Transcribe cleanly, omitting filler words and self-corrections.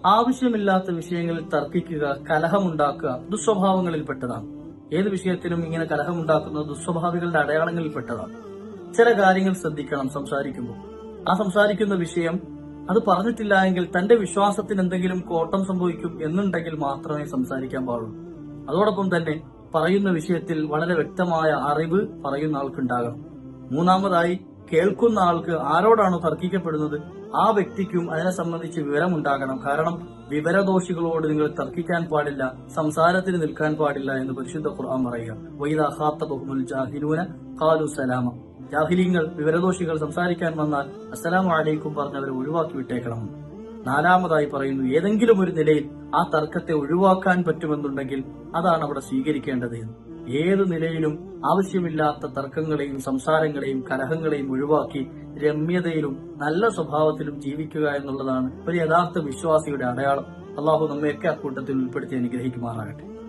ആവശ്യമില്ലാത്ത വിഷയങ്ങളിൽ തർക്കിക്കുക, കലഹമുണ്ടാക്കുക ദുസ്വഭാവങ്ങളിൽപ്പെട്ടതാണ്. ഏത് വിഷയത്തിലും ഇങ്ങനെ കലഹമുണ്ടാക്കുന്നത് ദുസ്വഭാവികളുടെ അടയാളങ്ങളിൽപ്പെട്ടതാണ്. ചില കാര്യങ്ങൾ ശ്രദ്ധിക്കണം സംസാരിക്കുമ്പോൾ. ആ സംസാരിക്കുന്ന വിഷയം അത് പറഞ്ഞിട്ടില്ല എങ്കിൽ തന്റെ വിശ്വാസത്തിന് എന്തെങ്കിലും കോട്ടം സംഭവിക്കും എന്നുണ്ടെങ്കിൽ മാത്രമേ സംസാരിക്കാൻ പാടുള്ളൂ. അതോടൊപ്പം തന്നെ പറയുന്ന വിഷയത്തിൽ വളരെ വ്യക്തമായ അറിവ് പറയുന്ന ആൾക്കുണ്ടാകണം. മൂന്നാമതായി, കേൾക്കുന്ന ആൾക്ക് ആരോടാണോ തർക്കിക്കപ്പെടുന്നത് ആ വ്യക്തിക്കും അതിനെ സംബന്ധിച്ച് വിവരമുണ്ടാകണം. കാരണം വിവരദോഷികളോട് നിങ്ങൾ തർക്കിക്കാൻ പാടില്ല, സംസാരത്തിന് നിൽക്കാൻ പാടില്ല എന്ന് പരിശുദ്ധ ഖുർആൻ പറയുക. വഇദാ ഖാതബഹുൽ ജാഹിലൂന ഖാലു സലാമ. ജാഹിലീങ്ങൾ, വിവരദോഷികൾ സംസാരിക്കാൻ വന്നാൽ അസ്സലാമു അലൈക്കും പറഞ്ഞവരെ ഒഴിവാക്കി വിട്ടേക്കണം. നാലാമതായി പറയുന്നു, ഏതെങ്കിലും ഒരു നിലയിൽ ആ തർക്കത്തെ ഒഴിവാക്കാൻ പറ്റുമെന്നുണ്ടെങ്കിൽ അതാണ് അവിടെ സ്വീകരിക്കേണ്ടത്. ഏത് നിലയിലും ആവശ്യമില്ലാത്ത തർക്കങ്ങളെയും സംസാരങ്ങളെയും കലഹങ്ങളെയും ഒഴിവാക്കി രമ്യതയിലും നല്ല സ്വഭാവത്തിലും ജീവിക്കുക എന്നുള്ളതാണ് ഒരു യഥാർത്ഥ വിശ്വാസിയുടെ അടയാളം. അള്ളാഹു നമ്മയൊക്കെ അക്കൂട്ടത്തിൽ ഉൾപ്പെടുത്തി അനുഗ്രഹിക്കുമാറാകട്ടെ.